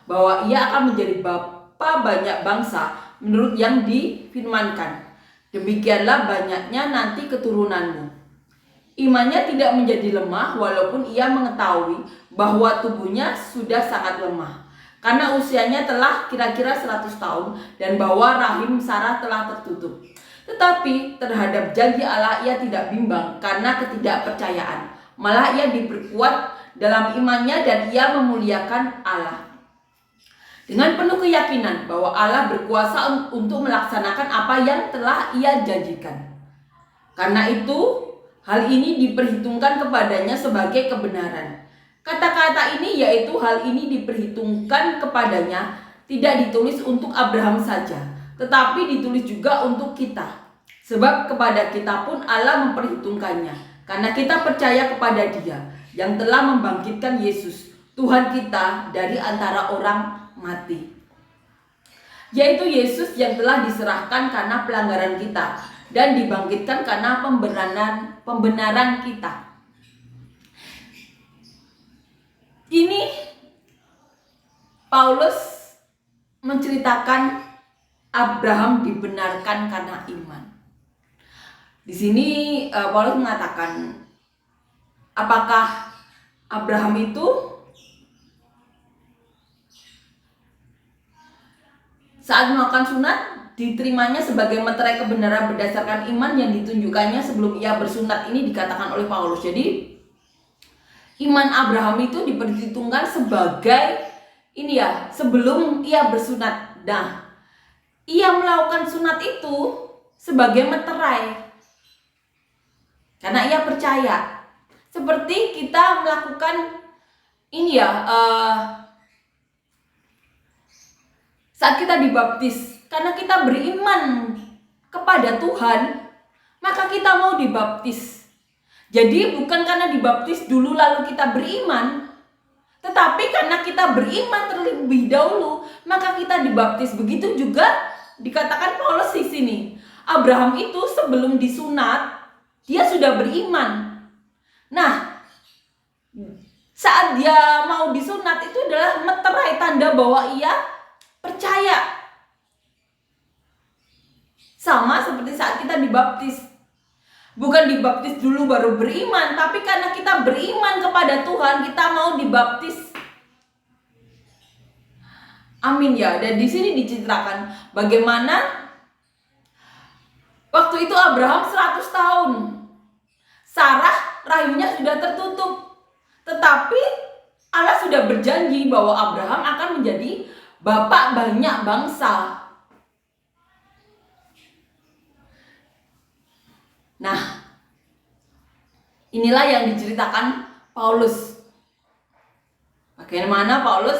bahwa ia akan menjadi bapa banyak bangsa menurut yang difirmankan. Demikianlah banyaknya nanti keturunanmu. Imannya tidak menjadi lemah walaupun ia mengetahui bahwa tubuhnya sudah sangat lemah, karena usianya telah kira-kira 100 tahun dan bahwa rahim Sarah telah tertutup. Tetapi terhadap janji Allah ia tidak bimbang karena ketidakpercayaan. Malah ia diperkuat dalam imannya dan ia memuliakan Allah dengan penuh keyakinan bahwa Allah berkuasa untuk melaksanakan apa yang telah ia janjikan. Karena itu, hal ini diperhitungkan kepadanya sebagai kebenaran. Kata-kata ini yaitu hal ini diperhitungkan kepadanya tidak ditulis untuk Abraham saja, tetapi ditulis juga untuk kita. Sebab kepada kita pun Allah memperhitungkannya, karena kita percaya kepada Dia yang telah membangkitkan Yesus, Tuhan kita, dari antara orang mati. Yaitu Yesus yang telah diserahkan karena pelanggaran kita dan dibangkitkan karena pembenaran kita. Ini Paulus menceritakan Abraham dibenarkan karena iman. Di sini Paulus mengatakan, apakah Abraham itu saat melakukan sunat diterimanya sebagai meterai kebenaran berdasarkan iman yang ditunjukkannya sebelum ia bersunat? Ini dikatakan oleh Paulus. Jadi iman Abraham itu diperhitungkan sebagai ini ya, sebelum ia bersunat. Nah, ia melakukan sunat itu sebagai meterai karena ia percaya. Seperti kita melakukan ini ya, saat kita dibaptis, karena kita beriman kepada Tuhan, maka kita mau dibaptis. Jadi bukan karena dibaptis dulu lalu kita beriman, tetapi karena kita beriman terlebih dahulu, maka kita dibaptis. Begitu juga dikatakan Paulus di sini. Abraham itu sebelum disunat, dia sudah beriman. Nah, saat dia mau disunat itu adalah meterai, tanda bahwa ia percaya. Sama seperti saat kita dibaptis. Bukan dibaptis dulu baru beriman, tapi karena kita beriman kepada Tuhan, kita mau dibaptis. Amin ya. Dan di sini diceritakan bagaimana waktu itu Abraham 100 tahun. Sarah rahimnya sudah tertutup. Tetapi Allah sudah berjanji bahwa Abraham akan menjadi bapak banyak bangsa. Nah, inilah yang diceritakan Paulus. Bagaimana Paulus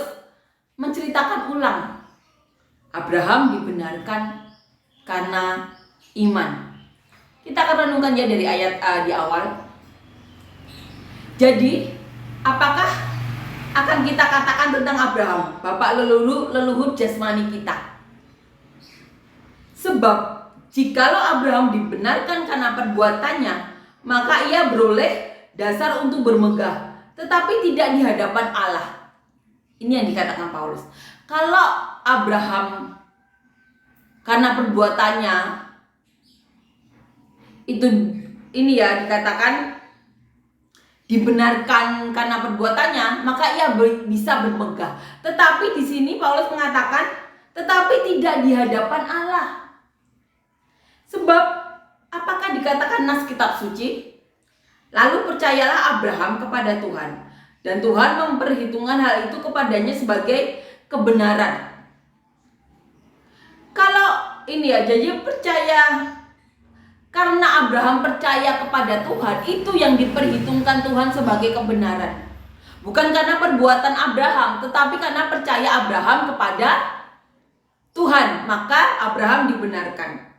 menceritakan ulang Abraham dibenarkan karena iman. Kita akan renungkan ya dari ayat di awal. Jadi, apakah akan kita katakan tentang Abraham, bapak leluhur jasmani kita? Sebab jikalau Abraham dibenarkan karena perbuatannya, maka ia beroleh dasar untuk bermegah, tetapi tidak di hadapan Allah. Ini yang dikatakan Paulus. Kalau Abraham karena perbuatannya itu ini ya dikatakan dibenarkan karena perbuatannya, maka ia bisa bermegah. Tetapi di sini Paulus mengatakan tetapi tidak di hadapan Allah. Sebab apakah dikatakan nas kitab suci? Lalu percayalah Abraham kepada Tuhan, dan Tuhan memperhitungkan hal itu kepadanya sebagai kebenaran. Kalau ini ya, jadi percaya karena Abraham percaya kepada Tuhan, itu yang diperhitungkan Tuhan sebagai kebenaran. Bukan karena perbuatan Abraham, tetapi karena percaya Abraham kepada Tuhan, maka Abraham dibenarkan.